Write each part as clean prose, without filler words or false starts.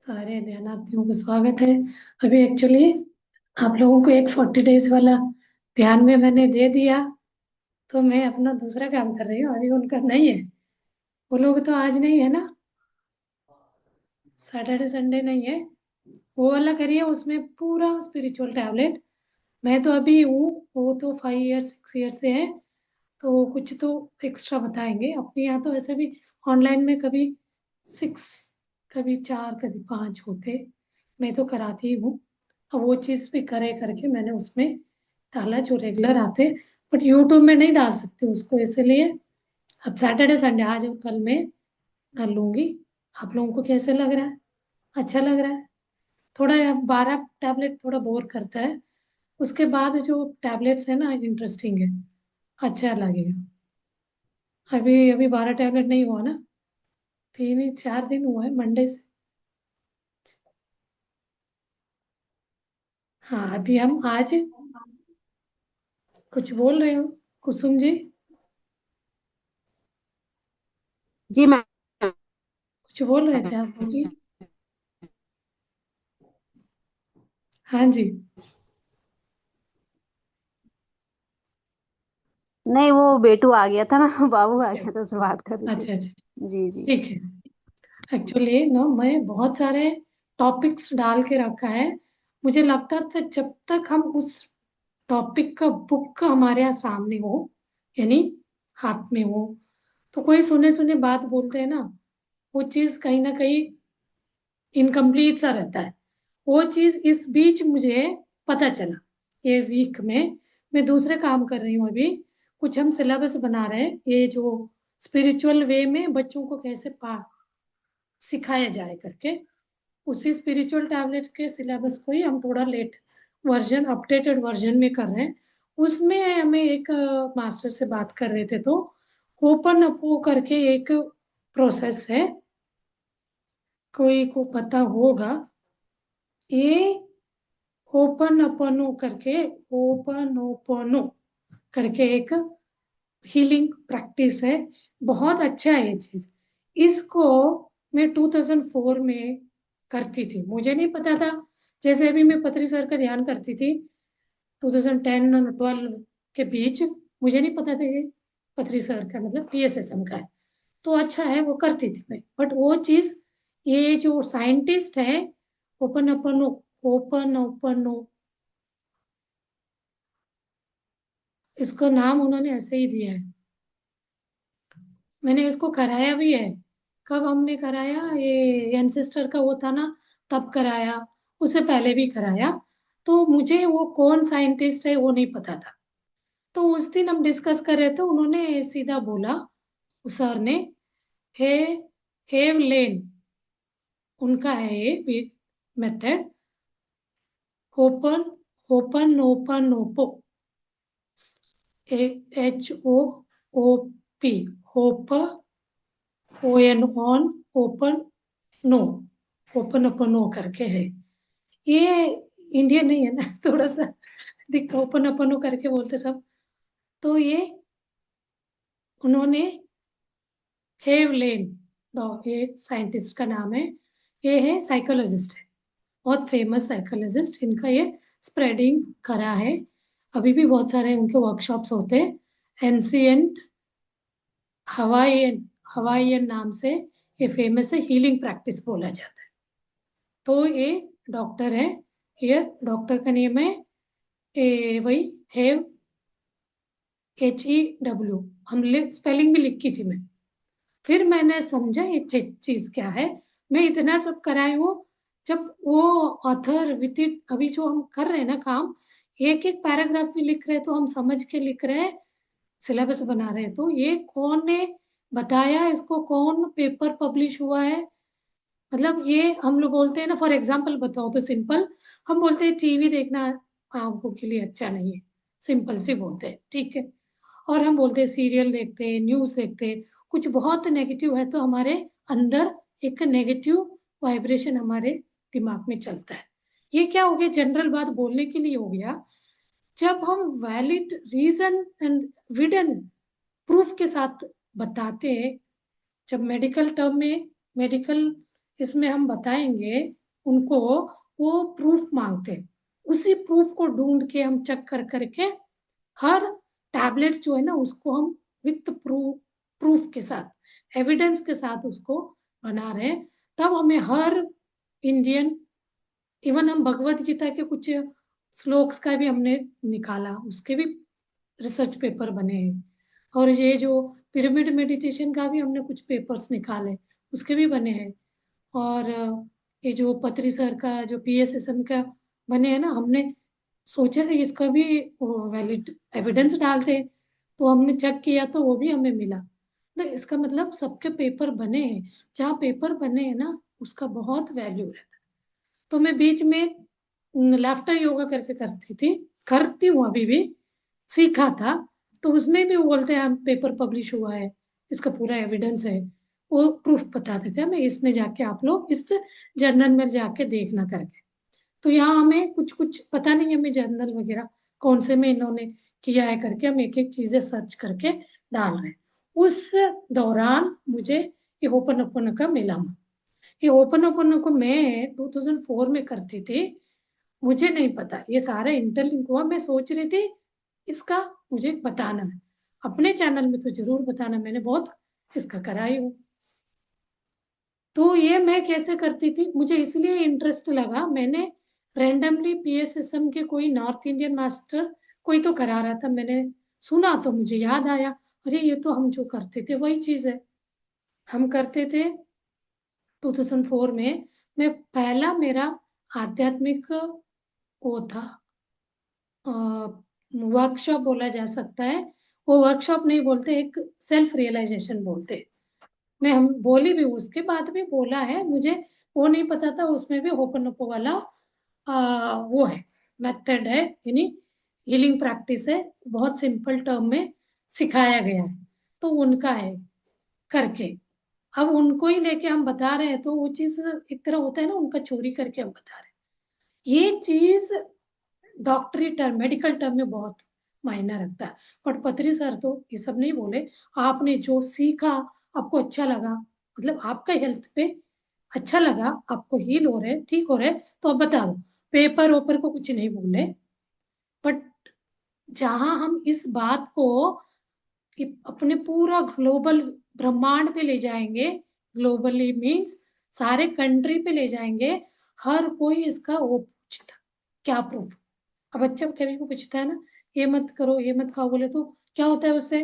सारे ध्यानार्थियों को स्वागत है। अभी एक्चुअली आप लोगों को एक 40 डेज वाला ध्यान में मैंने दे दिया, तो मैं अपना दूसरा काम कर रही हूँ। अभी उनका नहीं है, वो लोग तो आज नहीं है ना, सैटरडे संडे नहीं है। वो वाला करिए, उसमें पूरा स्पिरिचुअल टैबलेट। मैं तो अभी हूँ, वो तो 5 ईयर 6 ईयर से है, तो कुछ तो एक्स्ट्रा बताएंगे। अपने यहाँ तो ऐसे भी ऑनलाइन में कभी 6, कभी 4, कभी 5 होते। मैं तो कराती ही हूँ। अब वो चीज़ भी करे करके मैंने उसमें डाला जो रेगुलर आते, बट यूट्यूब में नहीं डाल सकते उसको, इसलिए अब सैटरडे संडे आज और कल में कर लूँगी। आप लोगों को कैसे लग रहा है? अच्छा लग रहा है? थोड़ा 12 टैबलेट थोड़ा बोर करता है, उसके बाद जो टैबलेट्स है ना इंटरेस्टिंग है, अच्छा लगेगा। अभी अभी 12 टैबलेट नहीं हुआ ना, 3 4 दिन हुआ है मंडे से। हाँ, अभी हम आज कुछ बोल रहे हो कुसुम जी? जी मैम। कुछ बोल रहे थे आप, बोलिए। हाँ जी। नहीं, वो बेटू आ गया था ना। बाबू आ गया था, उससे बात कर रही थी। अच्छा अच्छा, जी जी। ठीक है। एक्चुअली ना मैं बहुत सारे टॉपिक्स डाल के रखा है। मुझे लगता था जब तक हम उस टॉपिक का बुक हमारे यहाँ सामने हो, यानी हाथ में हो, तो कोई सुने सुने बात बोलते हैं ना, वो चीज़ कहीं ना कहीं इनकम्प्लीट सा रहता है। वो चीज़ इस बीच मुझे पता चला, ये वीक में मैं दूसरे काम कर रही हूँ अभी। कुछ हम सिलेबस बना रहे हैं, ये जो स्पिरिचुअल वे में बच्चों को कैसे पा सिखाया जाए करके, उसी स्पिरिचुअल टैबलेट के सिलेबस को ही हम थोड़ा लेट वर्जन, अपडेटेड वर्जन में कर रहे हैं। उसमें हमें एक मास्टर से बात कर रहे थे, तो ओपन अपो करके एक प्रोसेस है, कोई को पता होगा ये? ओपन अपनो करके, ओपन ओपनो करके एक हीलिंग प्रैक्टिस है। बहुत अच्छा है ये चीज। इसको मैं 2004 में करती थी, मुझे नहीं पता था। जैसे अभी मैं पत्री सर का ध्यान करती थी 2010 और 12 के बीच, मुझे नहीं पता था ये पत्री सर का मतलब PSSM का है। तो अच्छा है, वो करती थी मैं, बट वो चीज ये जो साइंटिस्ट है, ओपन अपन, ओपन ओपन, इसको नाम उन्होंने ऐसे ही दिया है। मैंने इसको कराया भी है। कब हमने कराया ये एंसेस्टर का वो था ना, तब कराया। उससे पहले भी कराया। तो मुझे वो कौन साइंटिस्ट है वो नहीं पता था। तो उस दिन हम डिस्कस कर रहे थे, उन्होंने सीधा बोला, उस सर ने, हे हेव लेन, उनका है ये मेथड, ओपन ओपन ओपन ओपो, HOOP, hope, ON on, open no, open open no करके है ये। इंडियन नहीं है ना, थोड़ा सा दिख, ओपन ओपन नो करके बोलते सब। तो ये उन्होंने हेव लेन, ये साइंटिस्ट का नाम है, ये है साइकोलॉजिस्ट है, बहुत फेमस साइकोलॉजिस्ट। इनका ये स्प्रेडिंग करा है। अभी भी बहुत सारे उनके वर्कशॉप्स होते हैं। एंशियंट हवाईयन, हवाईयन नाम से ये फेमस है, हीलिंग प्रैक्टिस बोला जाता है। तो ये डॉक्टर है, ये डॉक्टर का नेम है, वही हेव, HEW। हम स्पेलिंग भी लिखी थी मैं, फिर मैंने समझा ये चीज क्या है। मैं इतना सब कराई हूँ। जब वो ऑथर विथ इट, अभी जो हम कर रहे हैं ना काम, एक एक पैराग्राफ भी लिख रहे हैं तो हम समझ के लिख रहे हैं, सिलेबस बना रहे हैं। तो ये कौन ने बताया, इसको कौन पेपर पब्लिश हुआ है, मतलब ये हम लोग बोलते हैं ना, फॉर एग्जाम्पल बताओ तो सिंपल, हम बोलते हैं टीवी देखना आंखों के लिए अच्छा नहीं है, सिंपल से बोलते हैं, ठीक है। और हम बोलते हैं सीरियल देखते हैं, न्यूज़ देखते हैं, कुछ बहुत नेगेटिव है तो हमारे अंदर एक नेगेटिव वाइब्रेशन हमारे दिमाग में चलता है। ये क्या हो गया, जनरल बात बोलने के लिए हो गया। जब हम वैलिड रीजन एंड विडन प्रूफ के साथ बताते हैं, जब मेडिकल टर्म में, मेडिकल इसमें हम बताएंगे उनको, वो प्रूफ मांगते हैं, उसी प्रूफ को ढूंढ के हम चेक कर करके हर टैबलेट जो है ना उसको हम विथ प्रूफ प्रूफ के साथ, एविडेंस के साथ उसको बना रहे हैं। तब हमें हर इंडियन, इवन हम भगवत गीता के कुछ श्लोक्स का भी हमने निकाला, उसके भी रिसर्च पेपर बने हैं। और ये जो पिरामिड मेडिटेशन का भी हमने कुछ पेपर्स निकाले, उसके भी बने हैं। और ये जो पत्री सर का जो पीएसएसएम का बने हैं ना, हमने सोचा कि इसका भी वैलिड एविडेंस डालते हैं। तो हमने चेक किया तो वो भी हमें मिला। तो इसका मतलब सबके पेपर बने हैं, जहाँ पेपर बने हैं ना उसका बहुत वैल्यू रहता है। तो मैं बीच में लाफ्टर योगा करके करती थी, करती हूँ अभी भी, सीखा था। तो उसमें भी वो बोलते हैं हम पेपर पब्लिश हुआ है, इसका पूरा एविडेंस है, वो प्रूफ बताते थे हमें, इसमें जाके आप लोग इस जर्नल में जाके देखना करके। तो यहाँ हमें कुछ कुछ पता नहीं, हमें जर्नल वगैरह कौन से में इन्होंने किया है करके हम एक एक चीजें सर्च करके डाल रहे हैं। उस दौरान मुझे ये ओपन ओपन का मिला। ये ओपन ओपन को मैं 2004 में करती थी, मुझे नहीं पता ये सारा इंटरलिंक हुआ। मैं सोच रही थी इसका मुझे बताना है, अपने चैनल में तो जरूर बताना, मैंने बहुत इसका कराई हूँ। तो ये मैं कैसे करती थी, मुझे इसलिए इंटरेस्ट लगा, मैंने रैंडमली पीएसएसएम के कोई नॉर्थ इंडियन मास्टर कोई तो करा रहा था, मैंने सुना तो मुझे याद आया, अरे ये तो हम जो करते थे वही चीज है। हम करते थे 2004 में। मैं पहला मेरा आध्यात्मिक वो था, वर्कशॉप बोला जा सकता है, वो वर्कशॉप नहीं बोलते, एक सेल्फ रियलाइजेशन बोलते। मैं हम बोली भी, उसके बाद भी बोला है, मुझे वो नहीं पता था उसमें भी होपनोपो वाला वो है, मेथड है, यानी हीलिंग प्रैक्टिस है, बहुत सिंपल टर्म में सिखाया गया है। तो उनका है करके, अब उनको ही लेके हम बता रहे हैं, तो वो चीज एक तरह होता है ना, उनका चोरी करके हम बता रहे हैं। ये चीज डॉक्टरी टर्म, मेडिकल टर्म में बहुत मायने रखता है। बट पत्री सर तो ये सब नहीं बोले, आपने जो सीखा, आपको अच्छा लगा, मतलब आपका हेल्थ पे अच्छा लगा, आपको हील हो रहे, ठीक हो रहे, तो आप बता दो, पेपर ओपर को कुछ नहीं बोले। बट जहां हम इस बात को कि अपने पूरा ग्लोबल ब्रह्मांड पे ले जाएंगे, ग्लोबली मीन्स सारे कंट्री पे ले जाएंगे, हर कोई इसका वो पूछता क्या प्रूफ। अब बच्चा कभी को पूछता है ना, ये मत करो ये मत खाओ, बोले तो क्या होता है उससे,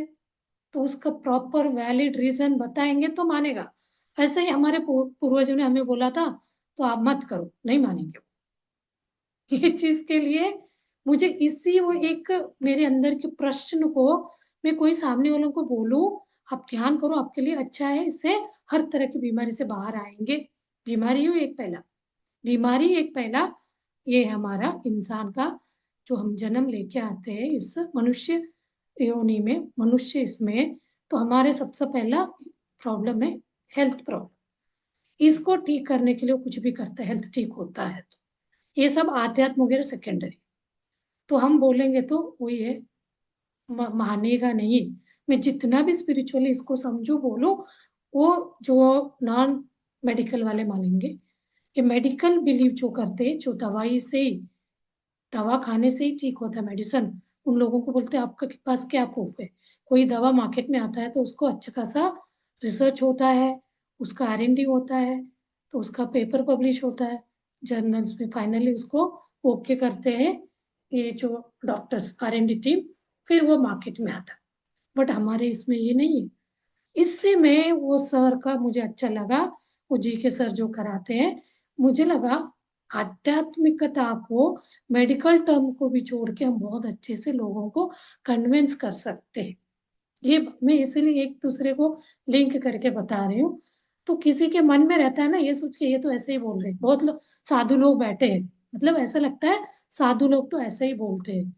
तो उसका प्रॉपर वैलिड रीजन बताएंगे तो मानेगा। ऐसे ही हमारे पूर्वजों ने हमें बोला था, तो आप मत करो, नहीं मानेंगे। ये चीज के लिए मुझे इसी वो एक मेरे अंदर के प्रश्न को मैं कोई सामने वालों को बोलूं, आप ध्यान करो आपके लिए अच्छा है, इससे हर तरह की बीमारी से बाहर आएंगे। बीमारी हो एक पहला, बीमारी एक पहला, ये है हमारा इंसान का जो हम जन्म लेके आते हैं इस मनुष्य योनि में, मनुष्य इसमें, तो हमारे सबसे पहला प्रॉब्लम है हेल्थ प्रॉब्लम। इसको ठीक करने के लिए वो कुछ भी करता है, हेल्थ ठीक होता है तो ये सब आध्यात्म वगैरह सेकेंडरी। तो हम बोलेंगे तो वो ये मानेगा नहीं। मैं जितना भी स्पिरिचुअली इसको समझू बोलो, वो जो नॉन मेडिकल वाले मानेंगे। ये मेडिकल बिलीव जो करते हैं, जो दवाई से ही, दवा खाने से ही ठीक होता है मेडिसिन, उन लोगों को बोलते हैं आपके पास क्या प्रूफ है। कोई दवा मार्केट में आता है तो उसको अच्छा खासा रिसर्च होता है, उसका R&D होता है, तो उसका पेपर पब्लिश होता है जर्नल्स में, फाइनली उसको ओके करते हैं ये जो डॉक्टर्स R&D टीम, फिर वो मार्केट में आता है। बट हमारे इसमें ये नहीं है। इससे मैं वो सर का मुझे अच्छा लगा, वो GK सर जो कराते हैं, मुझे लगा आध्यात्मिकता को मेडिकल टर्म को भी जोड़ के हम बहुत अच्छे से लोगों को कन्विंस कर सकते हैं। ये मैं इसीलिए एक दूसरे को लिंक करके बता रही हूँ। तो किसी के मन में रहता है ना ये सोच के ये तो ऐसे ही बोल रहे हैं, बहुत लोग साधु लोग बैठे हैं, मतलब ऐसा लगता है साधु लोग तो ऐसे ही बोलते हैं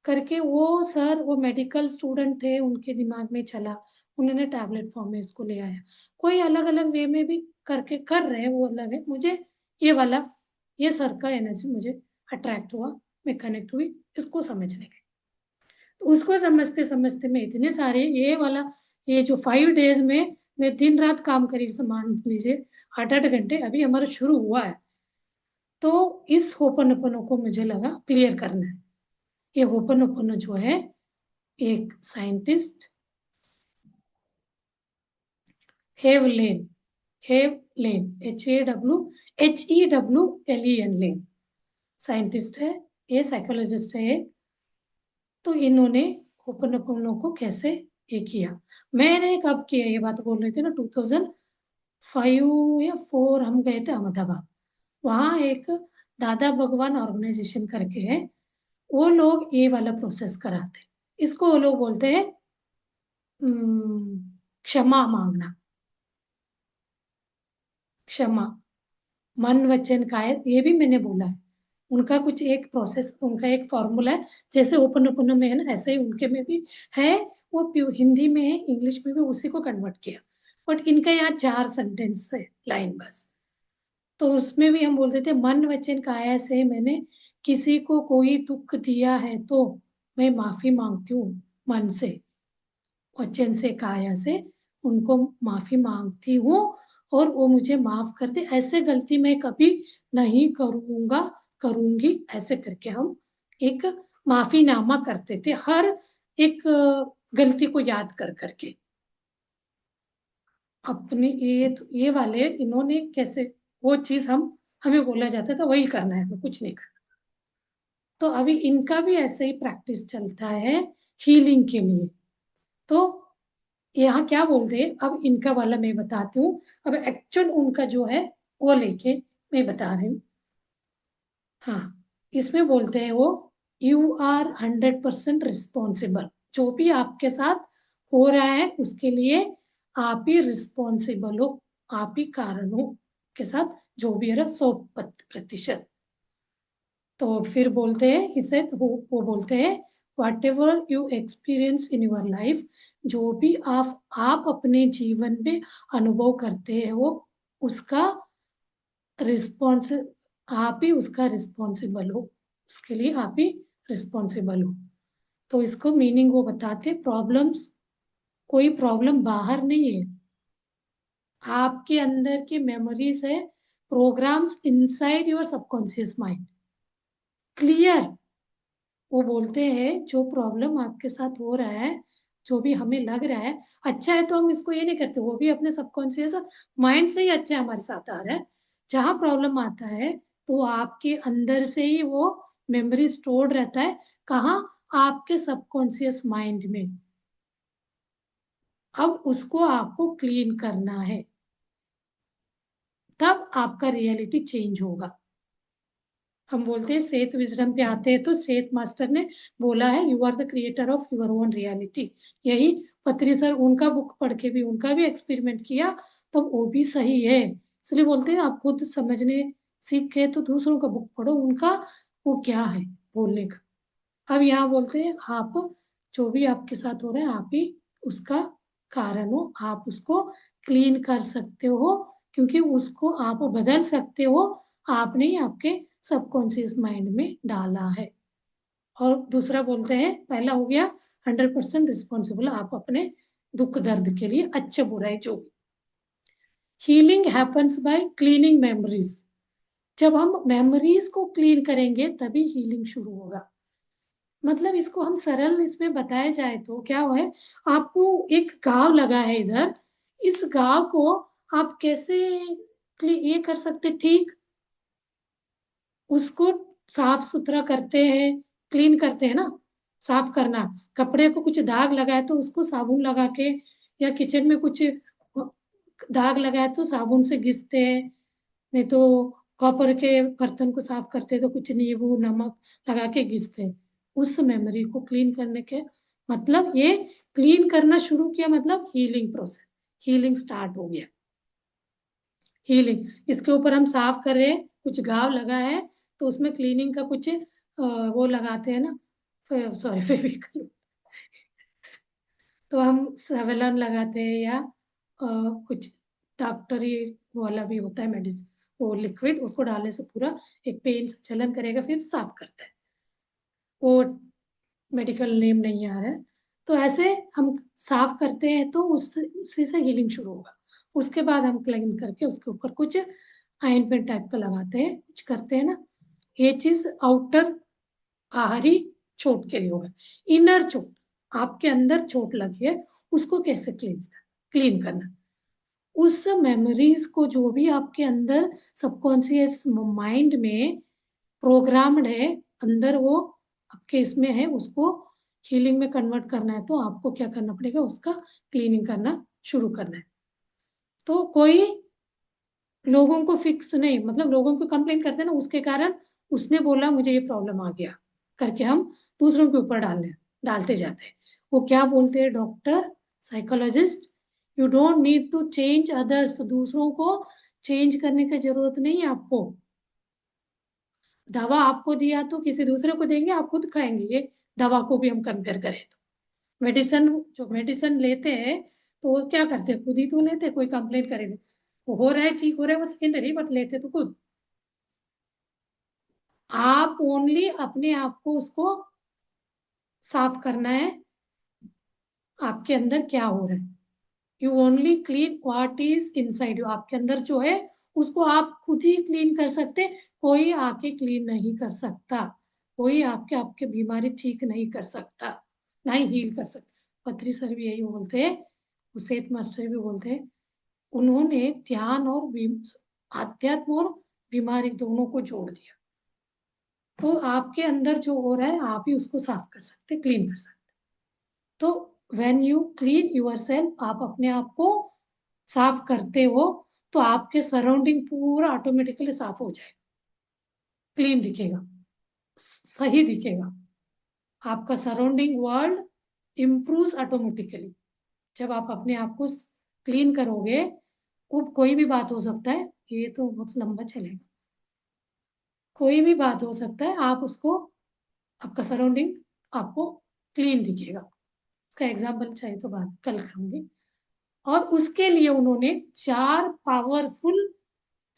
करके। वो सर वो मेडिकल स्टूडेंट थे, उनके दिमाग में चला, उन्होंने टैबलेट फॉर्म में इसको ले आया। कोई अलग अलग वे में भी करके कर रहे हैं, वो अलग है। मुझे ये वाला, ये सर का एनर्जी मुझे अट्रैक्ट हुआ, मैं कनेक्ट हुई इसको समझने के। तो उसको समझते समझते मैं इतने सारे ये वाला, ये जो 5 डेज में मैं दिन रात काम करी, मान लीजिए 8-8 घंटे, अभी हमारा शुरू हुआ है। तो इस होपनोपोनो को मुझे लगा क्लियर करना है। ये होपनोपोनो जो है, एक साइंटिस्ट हेवलेन, हेवलेन, HEWLEN लेन, साइंटिस्ट है, ये साइकोलॉजिस्ट है। तो इन्होंने होपनोपोनो को कैसे ये किया, मैंने कब किया, ये बात बोल रहे थे ना, 2005 या 4 हम गए थे अहमदाबाद। वहाँ एक दादा भगवान ऑर्गेनाइजेशन करके है, वो लोग ये वाला प्रोसेस कराते हैं। इसको वो लोग बोलते हैं क्षमा मांगना। क्षमा, मन वचन काया, ये भी मैंने बोला है। उनका कुछ एक प्रोसेस, उनका एक फॉर्मूला है, जैसे ओपन ओपन में है ना, ऐसे ही उनके में भी है। वो हिंदी में है, इंग्लिश में भी उसी को कन्वर्ट किया। बट इनका यहाँ 4 सेंटेंस है, लाइन बस। तो उसमें भी हम बोलते थे, मन वचन काया से मैंने किसी को कोई दुख दिया है तो मैं माफी मांगती हूँ, मन से, वचन से, काया से उनको माफी मांगती हूँ, और वो मुझे माफ कर दे, ऐसे गलती मैं कभी नहीं करूंगा, करूंगी, ऐसे करके हम एक माफीनामा करते थे, हर एक गलती को याद कर करके अपनी। ये वाले इन्होंने कैसे, वो चीज हमें बोला जाता था वही करना है, हमें कुछ नहीं करना। तो अभी इनका भी ऐसे ही प्रैक्टिस चलता है हीलिंग के लिए। तो यहाँ क्या बोलते हैं, अब इनका वाला मैं बताती हूँ। अब एक्चुअल उनका जो है वो लेके मैं बता रही हूँ। हाँ, इसमें बोलते हैं वो, यू आर 100% रिस्पॉन्सिबल। जो भी आपके साथ हो रहा है उसके लिए आप ही रिस्पॉन्सिबल हो, आप ही कारण हो के साथ, जो भी है 100%। तो फिर बोलते हैं, he said, वो बोलते हैं, what ever you experience in your life, जो भी आप अपने जीवन में अनुभव करते हैं, वो उसका रिस्पॉन्स, आप ही उसका रिस्पॉन्सिबल हो, उसके लिए आप ही रिस्पॉन्सिबल हो। तो इसको मीनिंग वो बताते, प्रॉब्लम्स, कोई प्रॉब्लम बाहर नहीं है, आपके अंदर की मेमोरीज है, programs inside your subconscious mind. Clear, वो बोलते हैं जो प्रॉब्लम आपके साथ हो रहा है, जो भी हमें लग रहा है अच्छा है, तो हम इसको ये नहीं करते, वो भी अपने सबकॉन्शियस माइंड से ही अच्छा हमारे साथ आ रहा है। जहाँ प्रॉब्लम आता है तो आपके अंदर से ही वो मेमोरी स्टोर्ड रहता है, कहाँ, आपके सबकॉन्शियस माइंड में। अब उसको आपको क्लीन करना है, तब आपका रियलिटी चेंज होगा। हम बोलते हैं सेत विजडम पे आते हैं, तो सेत मास्टर ने बोला है, you are the creator of your own reality. यही पत्री सर, उनका बुक पढ़ के भी, उनका भी एक्सपेरिमेंट किया, तो वो भी सही है। इसलिए बोलते हैं आप खुद समझने सीख के तो दूसरों का बुक पढ़ो, उनका वो क्या है बोलने का। अब यहाँ बोलते हैं, आप जो भी आपके साथ हो रहा है, आप ही उसका कारण हो, आप उसको क्लीन कर सकते हो, क्योंकि उसको आप बदल सकते हो, आपने ही आपके सबकॉन्शियस माइंड में डाला है। और दूसरा बोलते हैं, पहला हो गया 100% रिस्पॉन्सिबल, आप अपने दुख दर्द के लिए, अच्छे बुराई जो भी। Healing happens bye cleaning memories, जब हम मेमोरीज को क्लीन करेंगे तभी हीलिंग शुरू होगा। मतलब इसको हम सरल इसमें बताया जाए तो क्या है, आपको एक घाव लगा है इधर, इस घाव को आप कैसे ये कर सकते ठीक, उसको साफ सुथरा करते हैं, क्लीन करते हैं ना, साफ करना। कपड़े को कुछ दाग लगा है तो उसको साबुन लगा के, या किचन में कुछ दाग लगा है तो साबुन से घिसते हैं, नहीं तो कॉपर के बर्तन को साफ करते हैं तो कुछ नींबू नमक लगा के घिसते हैं। उस मेमोरी को क्लीन करने के मतलब, ये क्लीन करना शुरू किया मतलब हीलिंग प्रोसेस, हीलिंग स्टार्ट हो गया। हीलिंग, इसके ऊपर हम साफ कर रहे हैं, कुछ घाव लगा है तो उसमें क्लीनिंग का कुछ वो लगाते हैं ना, सॉरी फेविकल, तो हम सेवलॉन लगाते हैं, या कुछ डॉक्टरी वाला भी होता है मेडिसिन, वो लिक्विड, उसको डालने से पूरा एक पेन से चलन करेगा, फिर साफ करता है। वो मेडिकल नेम नहीं आ रहा है, तो ऐसे हम साफ करते हैं तो उसी से हीलिंग शुरू होगा। उसके बाद हम क्लीन करके उसके ऊपर कुछ आयनमेंट टाइप का लगाते हैं, कुछ करते हैं ना। ये चीज आउटर बाहरी चोट के लिए होगा। इनर चोट, आपके अंदर चोट लगी है, उसको कैसे क्लीन करना। उस मेमोरीज को जो भी आपके अंदर सबकॉन्शियस माइंड में प्रोग्राम्ड है, अंदर वो आपके इसमें है, उसको हीलिंग में कन्वर्ट करना है तो आपको क्या करना पड़ेगा, उसका क्लीनिंग करना शुरू करना है। तो कोई लोगों को फिक्स नहीं, मतलब लोगों को कंप्लेन करते हैं ना, उसके कारण उसने बोला मुझे ये प्रॉब्लम आ गया करके हम दूसरों के ऊपर डालते जाते हैं। वो क्या बोलते हैं doctor, psychologist, you don't need to change others. दूसरों को चेंज करने की जरूरत नहीं है आपको। दवा आपको दिया तो किसी दूसरे को देंगे, आप खुद खाएंगे। ये दवा को भी हम कंपेयर करें तो मेडिसिन, जो मेडिसिन लेते हैं तो वो क्या करते हैं, खुद ही तो लेते हैं, कोई कंप्लेंट करेंगे। वो हो रहा है, ठीक हो रहा है, वो सेकेंडरी, बट लेते तो खुद। आप ओनली अपने आप को उसको साफ करना है, आपके अंदर क्या हो रहा है। You only clean what is inside you. आपके अंदर जो है उसको आप खुद ही क्लीन कर सकते, कोई आके क्लीन नहीं कर सकता। कोई आपके आपके बीमारी ठीक नहीं कर सकता, ना ही हील कर सकता। पत्री सर भी यही बोलते हैं, उसेत मास्टर भी बोलते हैं। उन्होंने ध्यान और आध्यात्म और बीमारी दोनों को जोड़ दिया। तो आपके अंदर जो हो रहा है आप ही उसको साफ कर सकते, क्लीन कर सकते। तो when you clean yourself, आप अपने आप को साफ करते हो तो आपके सराउंडिंग पूरा ऑटोमेटिकली साफ हो जाएगा, क्लीन दिखेगा, सही दिखेगा। आपका सराउंडिंग वर्ल्ड इम्प्रूव ऑटोमेटिकली जब आप अपने आप को क्लीन करोगे। वो कोई भी बात हो सकता है, ये तो बहुत लंबा चलेगा। कोई भी बात हो सकता है, आप उसको, आपका सराउंडिंग आपको क्लीन दिखेगा। उसका एग्जाम्पल चाहिए तो बात कल खाऊंगी। और उसके लिए उन्होंने 4 पावरफुल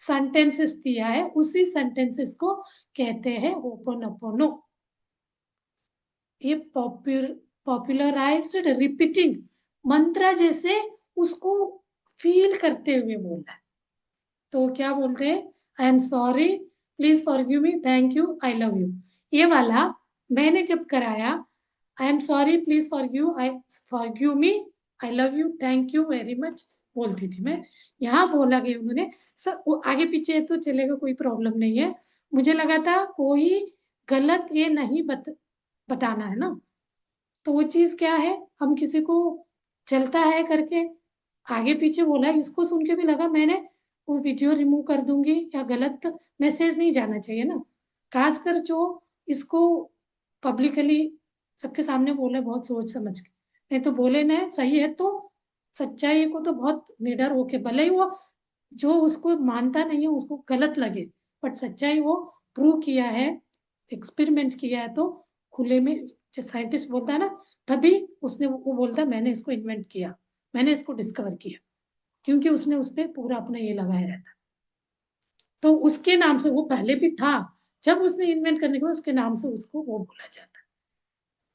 सेंटेंसेस दिया है, उसी सेंटेंसेस को कहते हैं होपोनोपोनो। ये पॉपुलराइज्ड रिपीटिंग मंत्र जैसे उसको फील करते हुए बोलना है। तो क्या बोलते हैं, I am sorry, please forgive me, thank you, I love you. ये वाला मैंने जब कराया, I am sorry, please forgive me, I love you, thank you very much बोलती थी मैं। यहाँ बोला गया उन्होंने, सर वो आगे पीछे तो चलेगा, कोई प्रॉब्लम नहीं है। मुझे लगा था कोई गलत ये नहीं बताना है ना। तो वो चीज क्या है, हम किसी को चलता है करके आगे पीछे बोला, इसको सुन के भी लगा मैंने वो वीडियो रिमूव कर दूंगी, या गलत मैसेज नहीं जाना चाहिए ना। खासकर जो इसको पब्लिकली सबके सामने बोले बहुत सोच समझ के, नहीं तो बोले ना सही है तो सच्चाई को तो बहुत निडर होके, भले ही वो जो उसको मानता नहीं है उसको गलत लगे, बट सच्चाई वो प्रूव किया है, एक्सपेरिमेंट किया है तो खुले में, जो साइंटिस्ट बोलता है ना, तभी उसने वो बोलता है मैंने इसको इन्वेंट किया, मैंने इसको डिस्कवर किया, क्योंकि उसने उस पर पूरा अपना ये लगाया रहता। तो उसके नाम से वो पहले भी था, जब उसने इन्वेंट करने के बाद उसके नाम से उसको वो बोला जाता है।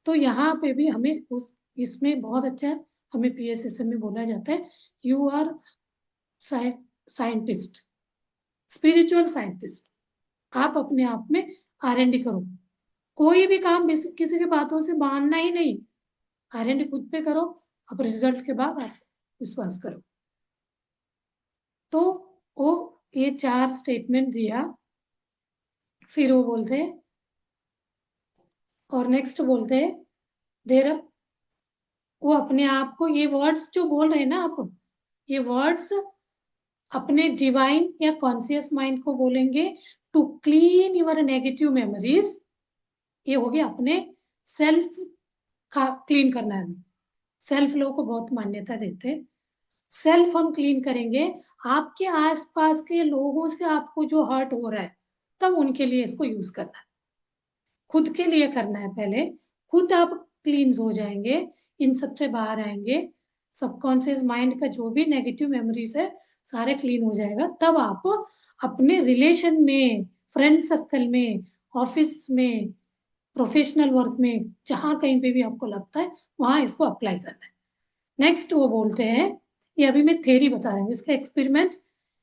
तो यहाँ पे भी हमें उस इसमें बहुत अच्छा है, हमें पीएसएसएम में बोला जाता है, you are scientist, spiritual scientist. आप अपने आप में आरएनडी करो, कोई भी काम किसी की बातों से मानना ही नहीं, आरएनडी खुद पे करो, अब रिजल्ट के बाद आप विश्वास करो। तो वो ये 4 स्टेटमेंट दिया, फिर वो बोलते हैं, और नेक्स्ट बोलते हैं देर, वो अपने आप को ये वर्ड्स जो बोल रहे हैं ना आप, ये वर्ड्स अपने डिवाइन या कॉन्शियस माइंड को बोलेंगे to clean your negative memories. ये हो गया अपने सेल्फ का क्लीन करना है। सेल्फ लोग को बहुत मान्यता देते हैं, सेल्फ हम क्लीन करेंगे। आपके आसपास के लोगों से आपको जो हर्ट हो रहा है, तब उनके लिए इसको यूज करना है, खुद के लिए करना है पहले। खुद आप क्लींस हो जाएंगे, इन सब से बाहर आएंगे, सबकॉन्शियस माइंड का जो भी नेगेटिव मेमोरीज है सारे क्लीन हो जाएगा, तब आप अपने रिलेशन में, फ्रेंड सर्कल में, ऑफिस में, प्रोफेशनल वर्क में, जहां कहीं पे भी आपको लगता है वहां इसको अप्लाई करना है। नेक्स्ट वो बोलते हैं, ये अभी मैं थ्योरी बता रही हूँ, इसका एक्सपेरिमेंट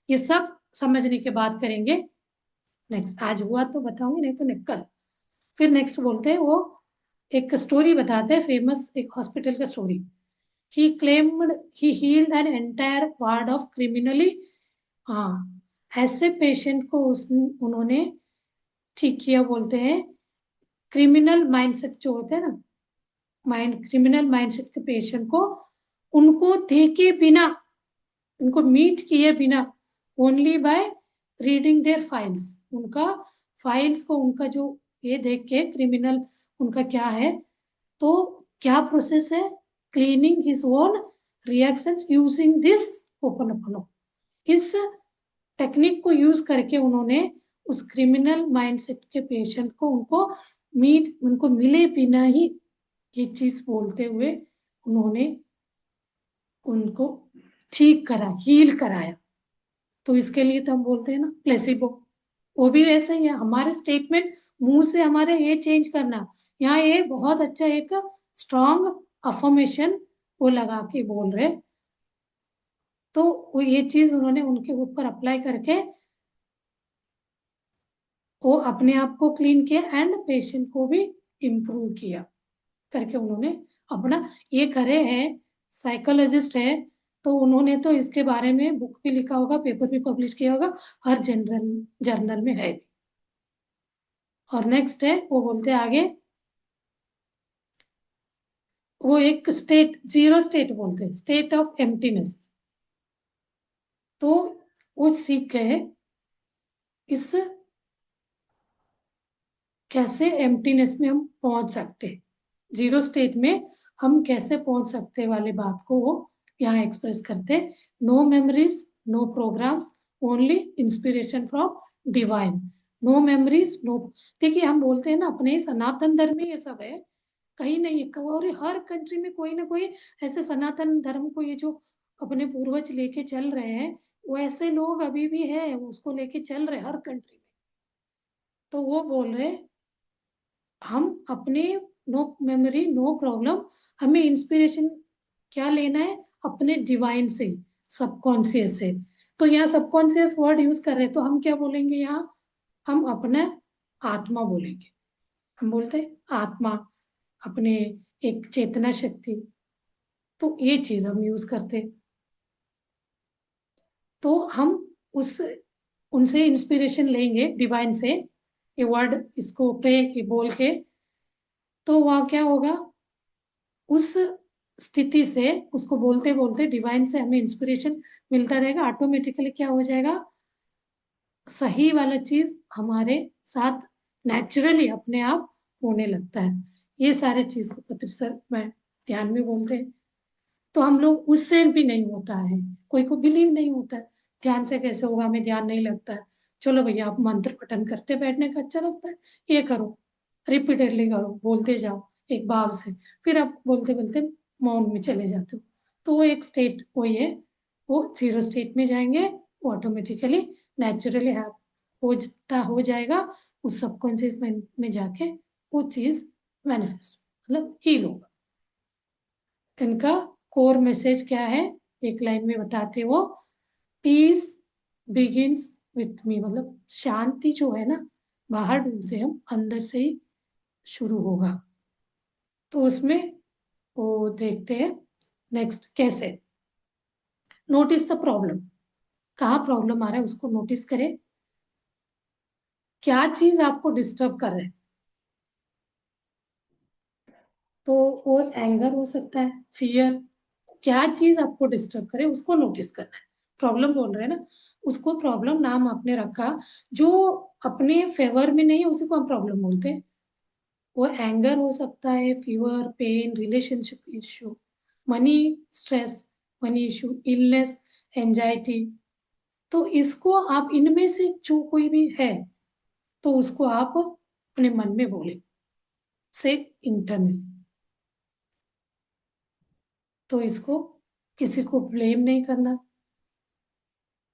ये सब समझने के बाद करेंगे। नेक्स्ट आज हुआ तो बताऊंगी, नहीं तो नहीं कल। फिर नेक्स्ट बोलते हैं वो एक स्टोरी बताते हैं, फेमस एक हॉस्पिटल का story. He claimed he healed an entire ward of criminally, हाँ, ऐसे पेशेंट को उस उन्होंने ठीक किया। बोलते हैं क्रिमिनल माइंडसेट जो होते हैं ना, क्रिमिनल माइंडसेट के पेशेंट को, उनको देखे बिना, उनको मीट किए बिना, only by reading their files, उनका फाइल्स को, उनका जो ये देख के क्रिमिनल उनका क्या है, तो क्या प्रोसेस है, cleaning his own reactions using this open अपनो, इस टेक्निक को यूज करके उन्होंने उस क्रिमिनल माइंडसेट के पेशेंट को, उनको मिले बिना ही ये चीज बोलते हुए उन्होंने उनको ठीक करा, हील कराया। तो इसके लिए तो हम बोलते हैं ना प्लेसिबो। वो भी वैसे ही है, हमारे स्टेटमेंट मुंह से हमारे ये चेंज करना, यहाँ ये बहुत अच्छा एक स्ट्रॉन्ग अफर्मेशन वो लगा के बोल रहे। तो वो ये चीज उन्होंने उनके ऊपर अप्लाई करके वो अपने आप को क्लीन किया एंड पेशेंट को भी इम्प्रूव किया करके उन्होंने अपना ये करे हैं। साइकोलॉजिस्ट है, तो उन्होंने तो इसके बारे में बुक भी लिखा होगा, पेपर भी पब्लिश किया होगा, हर जनरल जर्नल में है। और नेक्स्ट है वो बोलते हैं आगे, वो एक स्टेट, जीरो स्टेट बोलते हैं, स्टेट ऑफ एम्प्टीनेस। तो वो सीख गए इस कैसे एम्प्टीनेस में हम पहुंच सकते हैं, जीरो स्टेट में हम कैसे पहुंच सकते वाले बात को वो यहाँ एक्सप्रेस करते। No memories, no programs, only inspiration from divine. No memories, no, देखिए हम बोलते हैं ना अपने सनातन धर्म में ये सब है, कहीं नहीं है, और हर कंट्री में कोई ना कोई ऐसे सनातन धर्म को ये जो अपने पूर्वज लेके चल रहे हैं, वो ऐसे लोग अभी भी है, उसको लेके चल रहे हर कंट्री में। तो वो बोल रहे हम अपने, नो मेमोरी नो प्रॉब्लम, हमें इंस्पिरेशन क्या लेना है, अपने डिवाइन से, सबकॉन्शियस से। तो यहाँ सबकॉन्शियस वर्ड यूज कर रहे हैं, तो हम क्या बोलेंगे यहाँ, हम अपना आत्मा बोलेंगे। हम बोलते हैं आत्मा, अपने एक चेतना शक्ति, तो ये चीज हम यूज करते हैं। तो हम उस उनसे इंस्पिरेशन लेंगे डिवाइन से, ये वर्ड इसको पे ये बोल के, तो वहाँ क्या होगा, उस स्थिति से उसको बोलते बोलते डिवाइन से हमें इंस्पिरेशन मिलता रहेगा, ऑटोमेटिकली क्या हो जाएगा, सही वाला चीज हमारे साथ नेचुरली अपने आप होने लगता है। ये सारे चीज को पत्र सर मैं ध्यान में बोलते हैं। तो हम लोग उससे भी नहीं होता है, कोई को बिलीव नहीं होता है, ध्यान से कैसे होगा, हमें ध्यान नहीं लगता है। चलो भैया आप मंत्र पठन करते बैठने का अच्छा लगता है, ये करो, रिपीटेडली करो, बोलते जाओ एक भाव से, फिर आप बोलते बोलते मौन में चले जाते हो। तो वो एक स्टेट वही है, वो जीरो स्टेट में जाएंगे, वो ऑटोमेटिकली नेचुरली हो जाएगा, उस सबकॉन्शियस में जाके वो चीज मैनिफेस्ट, मतलब हील होगा। इनका कोर मैसेज क्या है, एक लाइन में बताते वो, पीस बिगिंस विथ मी, मतलब शांति जो है ना, बाहर ढूंढते हम, अंदर से ही शुरू होगा। तो उसमें वो देखते हैं नेक्स्ट कैसे, नोटिस द प्रॉब्लम, कहाँ प्रॉब्लम आ रहा है उसको नोटिस करें, क्या चीज आपको डिस्टर्ब कर रहा है। तो वो एंगर हो सकता है, फियर, क्या चीज आपको डिस्टर्ब करे उसको नोटिस करना है। प्रॉब्लम बोल रहे हैं ना, उसको प्रॉब्लम नाम आपने रखा, जो अपने फेवर में नहीं है उसी को हम प्रॉब्लम बोलते हैं। वो एंगर हो सकता है, fever, pain, relationship issue, money stress, money issue, illness, anxiety. तो इसको आप इनमें से जो कोई भी है, तो उसको आप अपने मन में बोले, से इंटरनल। तो इसको किसी को ब्लेम नहीं करना,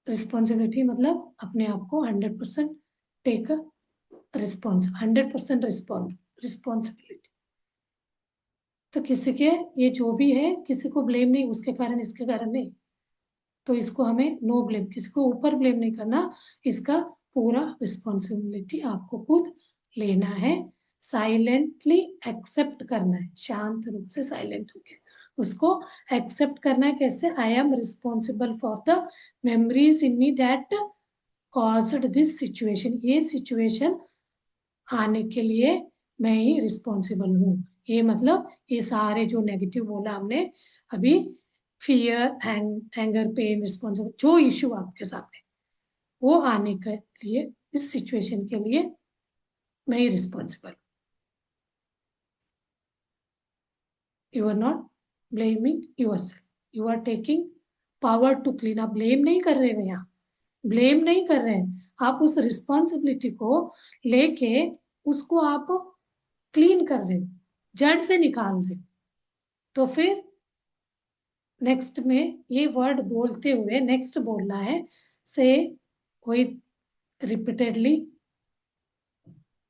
रिस्पॉन्सिबिलिटी मतलब अपने आप को 100% टेक रिस्पॉन्स, 100% रिस्पॉन्ड। रिस्पॉन्सिबिलिटी। तो किसी के, ये जो भी है किसी को ब्लेम नहीं, उसके कारण इसके कारण नहीं, तो इसको हमें नो ब्लेम, किसी को ऊपर ब्लेम नहीं करना, इसका पूरा रिस्पॉन्सिबिलिटी आपको खुद लेना है। साइलेंटली एक्सेप्ट करना है, शांत रूप से साइलेंट होकर उसको एक्सेप्ट करना है। कैसे? I am responsible for the memories in me that caused this situation. ये सिचुएशन आने के लिए मैं ही रिस्पॉन्सिबल हूँ। ये मतलब ये सारे जो नेगेटिव बोला हमने अभी, फियर, एंगर, पेन, रिस्पॉन्सिबल, जो इश्यू आपके सामने, वो आने के लिए, इस सिचुएशन के लिए मैं ही responsible. You are not blaming yourself, you are taking power to clean. आप ब्लेम नहीं कर रहे हैं, यहाँ ब्लेम नहीं कर रहे हैं, आप उस रिस्पॉन्सिबिलिटी को लेके उसको आप क्लीन कर रहे हो, जड़ से निकाल रहे हो। तो फिर नेक्स्ट में ये वर्ड बोलते हुए नेक्स्ट बोलना है, से वही रिपीटेडली,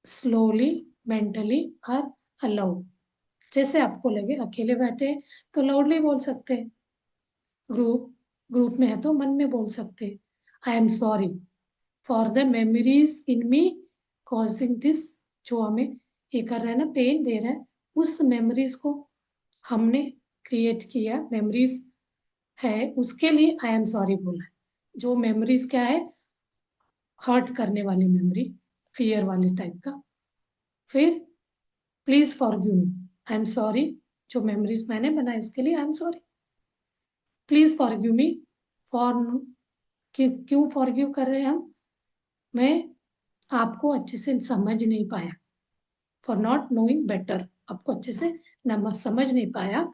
स्लोली, मेंटली और अलाउड। जैसे आपको लगे, अकेले बैठे तो लाउडली बोल सकते हैं, ग्रुप ग्रुप में है तो मन में बोल सकते हैं, I am sorry for the memories in me causing this. जो हमें ये कर रहा है ना, पेन दे रहा है, उस मेमोरीज को हमने क्रिएट किया, मेमोरीज है उसके लिए आई एम सॉरी बोला है। जो मेमोरीज क्या है? हर्ट करने वाली मेमोरी, फियर वाले टाइप का। फिर please forgive me, I am sorry, जो मेमोरीज मैंने बनाई उसके लिए I am sorry. Please forgive me for, क्यों फॉरगिव कर रहे हैं हम? मैं आपको अच्छे से समझ नहीं पाया, फॉर नॉट नोइंग बेटर, आपको अच्छे से समझ नहीं पाया।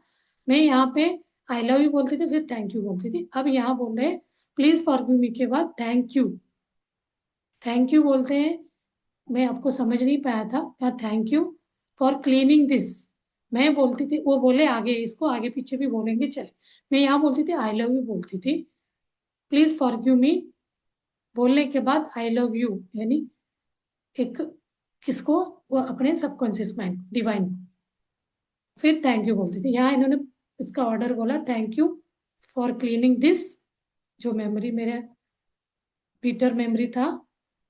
मैं यहाँ पे आई लव यू बोलती थी, फिर थैंक यू बोलती थी, अब यहाँ बोल रहे प्लीज फॉरगिव मी के बाद थैंक यू। थैंक यू बोलते हैं, मैं आपको समझ नहीं पाया था, या thank you for cleaning this. मैं बोलती थी, वो बोले आगे, इसको आगे पीछे भी बोलेंगे चले, मैं यहाँ बोलती थी आई लव यू बोलती थी, प्लीज फॉरगिव मी बोलने के बाद आई लव यू, यानी एक किसको? वो अपने सबकॉन्शियस माइंड, डिवाइन को। फिर थैंक यू बोलती थी, यहाँ इन्होंने इसका ऑर्डर बोला, thank you for cleaning this, जो मेमोरी मेरे पीटर मेमोरी था,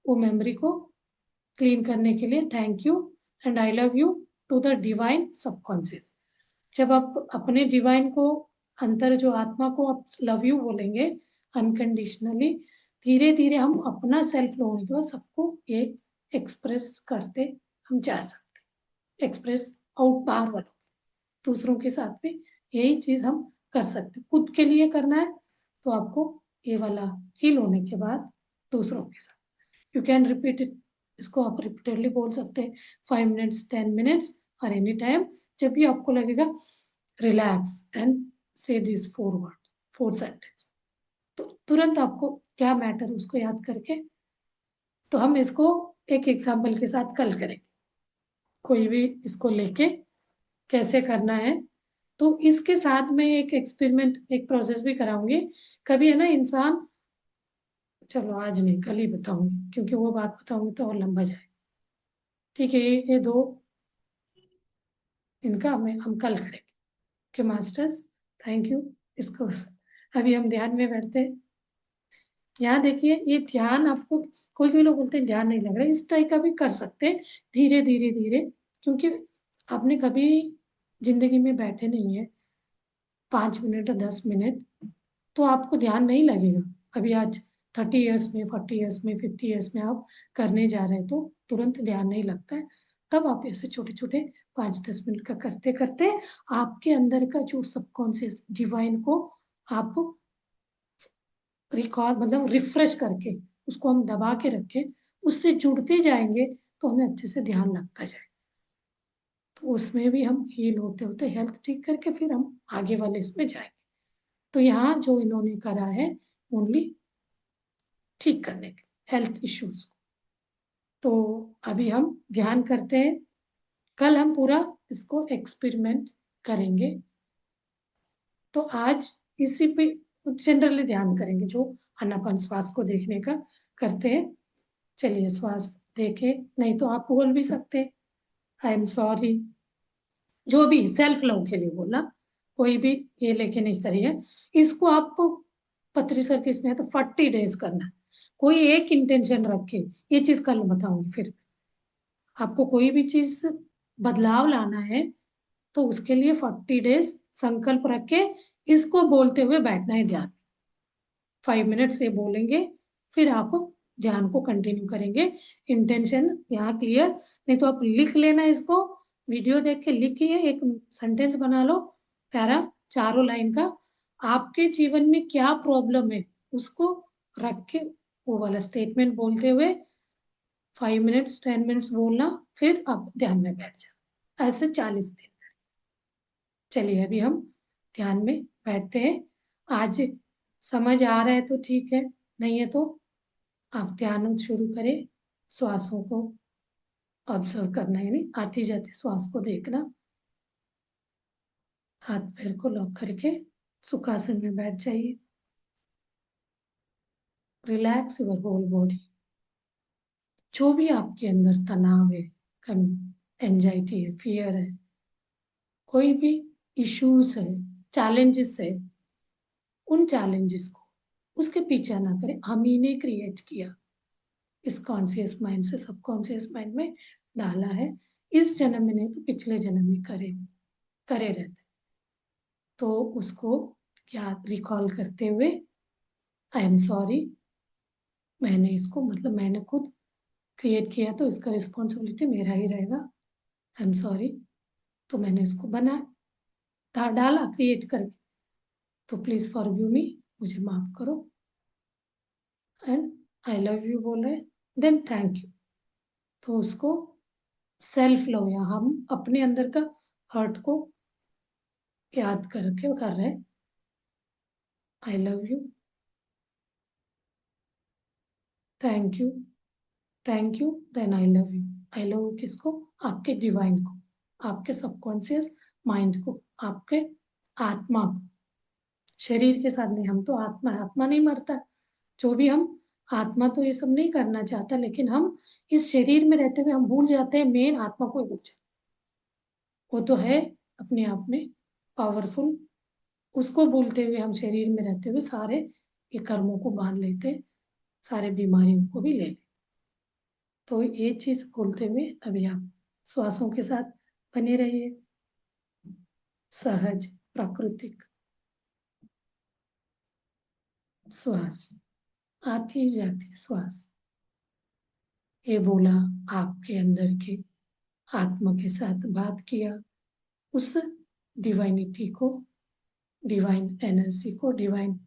वो मेमोरी को क्लीन करने के लिए thank you, and I love you to the divine subconscious. जब आप अपने डिवाइन को, अंतर जो आत्मा को आप लव यू बोलेंगे अनकंडीशनली, धीरे धीरे हम अपना सेल्फ लो होने के बाद सबको ये एक्सप्रेस करते हम जा सकते, एक्सप्रेस आउट पावर वालों, दूसरों के साथ भी यही चीज हम कर सकते। खुद के लिए करना है तो आपको ये वाला हील होने के बाद दूसरों के साथ, यू कैन रिपीट इट, इसको आप रिपीटेडली बोल सकते हैं, 5 मिनट्स, 10 मिनट्स, और एनी टाइम, जब भी आपको लगेगा रिलैक्स एंड से दिस 4 वर्ड, 4 सेंटेंस, तो तुरंत आपको क्या मैटर उसको याद करके, तो हम इसको एक एग्जाम्पल के साथ कल करेंगे, कोई भी इसको लेके कैसे करना है। तो इसके साथ में एक एक्सपेरिमेंट, एक प्रोसेस भी कराऊंगी। कभी है ना इंसान, चलो आज नहीं कल ही बताऊंगी, क्योंकि वो बात बताऊंगी तो और लंबा जाए। ठीक है, ये दो, इनका हम कल करेंगे कि मास्टर्स, थैंक यू। इसको अभी हम ध्यान में बैठते हैं। यहाँ देखिए, ये ध्यान आपको, कोई कोई लोग बोलते हैं ध्यान नहीं लग रहा है, इस टाइप का भी कर सकते हैं, धीरे धीरे धीरे, क्योंकि आपने कभी जिंदगी में बैठे नहीं है 5 मिनट या 10 मिनट, तो आपको ध्यान नहीं लगेगा। अभी आज 30 ईयर्स में, 40 ईयर्स में, 50 ईयर्स में आप करने जा रहे हैं तो तुरंत ध्यान नहीं लगता है। तब आप ऐसे छोटे छोटे 5-10 मिनट का करते करते आपके अंदर का जो सबकॉन्शियस डिवाइन को आप रिकॉल, मतलब रिफ्रेश करके, उसको हम दबा के रखें, उससे जुड़ते जाएंगे तो हमें अच्छे से ध्यान लगता जाए। तो उसमें भी हम हील होते होते हेल्थ ठीक करके फिर हम आगे वाले इसमें जाएंगे। तो यहाँ जो इन्होंने करा है ओनली ठीक करने के हेल्थ इश्यूज को। तो अभी हम ध्यान करते हैं, कल हम पूरा इसको एक्सपेरिमेंट करेंगे। तो आज इसी पे जनरली ध्यान करेंगे, जो आनापान श्वास को देखने का करते हैं। चलिए, श्वास देखे, नहीं तो आप बोल भी सकते हैं, आई एम सॉरी, जो भी सेल्फ लव के लिए बोलना, कोई भी ये लेके नहीं करिए इसको। आपको पत्री सर की इसमें है तो 40 डेज करना है। कोई एक इंटेंशन रख के, ये चीज कल बताऊंगी फिर। आपको कोई भी चीज बदलाव लाना है तो उसके लिए 40 डेज संकल्प रख के इसको बोलते हुए बैठना है ध्यान। 5 मिनट से बोलेंगे, फिर आप ध्यान को कंटिन्यू करेंगे। इंटेंशन यहाँ क्लियर, नहीं तो आप लिख लेना इसको, वीडियो देख के लिखिए, एक सेंटेंस बना लो प्यारा, 4 लाइन का। आपके जीवन में क्या प्रॉब्लम है उसको रख के वो वाला स्टेटमेंट बोलते हुए 5 मिनट्स 10 मिनट्स बोलना, फिर आप ध्यान में बैठ जाओ। ऐसे 40 दिन। चलिए अभी हम ध्यान में बैठते हैं। आज समझ आ रहा है तो ठीक है, नहीं है तो आप ध्यान शुरू करें। श्वासों को ऑब्जर्व करना, यानी आती जाती श्वास को देखना। हाथ पैर को लॉक करके सुखासन में बैठ जाइए। Relax your whole body. जो भी आपके अंदर तनाव है, कमी, एंजाइटी है, फियर है, कोई भी इश्यूज है, चैलेंजेस है, उन चैलेंजेस को उसके पीछे ना करें। हम ही ने क्रिएट किया, इस कॉन्शियस माइंड से सबकॉन्शियस माइंड में डाला है। इस जन्म में नहीं तो पिछले जन्म में करे करे रहते, तो उसको क्या रिकॉल करते हुए आई एम सॉरी, मैंने इसको मतलब मैंने खुद क्रिएट किया तो इसका रिस्पॉन्सिबिलिटी मेरा ही रहेगा। आई एम सॉरी, तो मैंने इसको बना डाला क्रिएट करके, तो प्लीज फॉरगिव मी, मुझे माफ करो। एंड आई लव यू बोल रहे, देन थैंक यू। तो उसको सेल्फ लव, या हम अपने अंदर का हर्ट को याद करके कर रहे हैं। I love you, thank you, thank you, then I love you. I love किसको? आपके डिवाइन को, आपके सबकॉन्शियस माइंड को, आपके आत्मा को। शरीर के साथ नहीं, हम तो आत्मा, आत्मा नहीं मरता। जो भी हम, आत्मा तो ये सब नहीं करना चाहता, लेकिन हम इस शरीर में रहते हुए हम भूल जाते हैं, मेन आत्मा को ही भूल जाते। वो तो है अपने आप में पावरफुल, उसको भूलते हुए हम शरीर में रहते हुए सारे ये कर्मों को बांध लेते, सारे बीमारियों को भी ले लेते। तो ये चीज भूलते हुए अभी आप श्वासों के साथ बने रहिए। सहज प्राकृतिक श्वास, आती जाती श्वास। ये बोला, आपके अंदर के आत्मा के साथ बात किया, उस डिवाइनिटी को, डिवाइन एनर्जी को, डिवाइन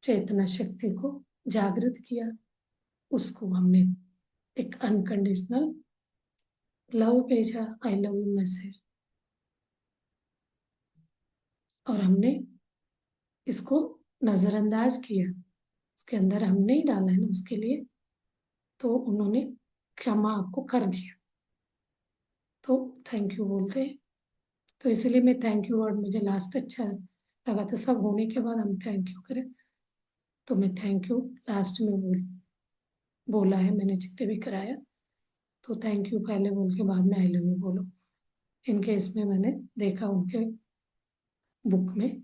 चेतना शक्ति को जागृत किया। उसको हमने एक अनकंडीशनल लव भेजा, आई लव यू मैसेज। और हमने इसको नजरअंदाज किया, उसके अंदर हमने ही डाला है ना उसके लिए, तो उन्होंने क्षमा आपको कर दिया, तो थैंक यू बोलते हैं। तो इसलिए मैं थैंक यू वर्ड मुझे लास्ट अच्छा लगा था, सब होने के बाद हम थैंक यू करें, तो मैं थैंक यू लास्ट में बोला है मैंने जितने भी कराया। तो थैंक यू पहले बोल के बाद में आई लव यू बोलो। इनके इसमें मैंने देखा उनके बुक में,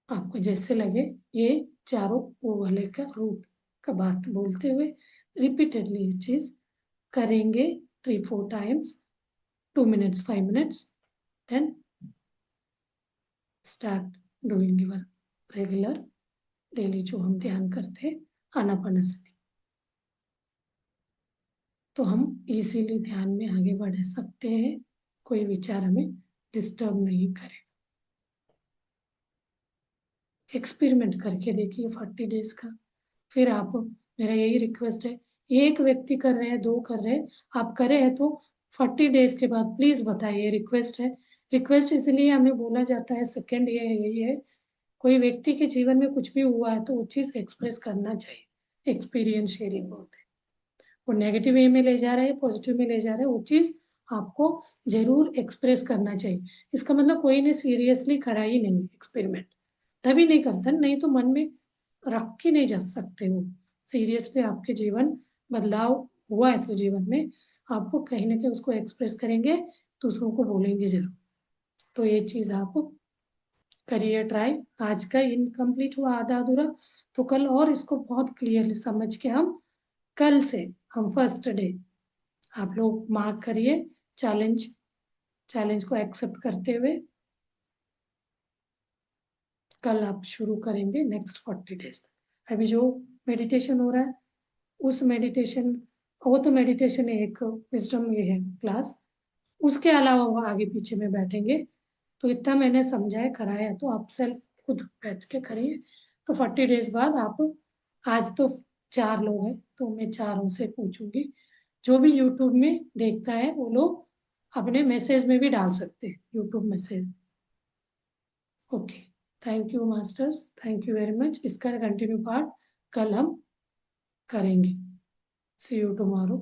आपको जैसे लगे, ये चारों वो वाले का रूट का बात बोलते हुए रिपीटेडली ये चीज करेंगे 3-4 times, 2 minutes 5 minutes, then start doing your regular daily जो हम ध्यान करते हैं आनापानसति। तो हम इजीली ध्यान में आगे बढ़ सकते हैं, कोई विचार हमें डिस्टर्ब नहीं करे। एक्सपेरिमेंट करके देखिए 40 डेज का, फिर आप, मेरा यही रिक्वेस्ट है, एक व्यक्ति कर रहे हैं, दो कर रहे हैं, आप करे हैं तो 40 डेज के बाद प्लीज बताइए। रिक्वेस्ट है, रिक्वेस्ट इसलिए हमें बोला जाता है, सेकंड ये है, यही है, कोई व्यक्ति के जीवन में कुछ भी हुआ है तो वो चीज एक्सप्रेस करना चाहिए। एक्सपीरियंस शेयरिंग बोलते हैं। वो नेगेटिव वे में ले जा रहे हैं, पॉजिटिव में ले जा रहे हैं, वो चीज आपको जरूर एक्सप्रेस करना चाहिए। इसका मतलब कोई ने सीरियसली करा ही नहीं एक्सपेरिमेंट, तभी नहीं करता, नहीं तो मन में रख के नहीं जा सकते वो सीरियसली आपके जीवन बदलाव हुआ है तो जीवन में आपको कहीं ना कहीं उसको एक्सप्रेस करेंगे, दूसरों को बोलेंगे जरूर। तो ये चीज़ आप करिए ट्राई। आज का इनकम्प्लीट हुआ आधा अधूरा, तो कल और इसको बहुत क्लियरली समझ के हम कल से हम फर्स्ट डे आप लोग मार्क करिए चैलेंज, चैलेंज को एक्सेप्ट करते हुए कल आप शुरू करेंगे नेक्स्ट 40 डेज। अभी जो मेडिटेशन हो रहा है उस मेडिटेशन, वो तो मेडिटेशन एक विजडम ये है क्लास, उसके अलावा वो आगे पीछे में बैठेंगे। तो इतना मैंने समझाया कराया, तो आप सेल्फ खुद बैठ के करिए। तो 40 डेज बाद आप, आज तो 4 लोग हैं तो मैं चारों से पूछूंगी, जो भी यूट्यूब में देखता है वो लोग अपने मैसेज में भी डाल सकते हैं, YouTube message. Okay, thank you masters, thank you very much. इसका कंटिन्यू पार्ट कल हम करेंगे। सी यू टुमारो।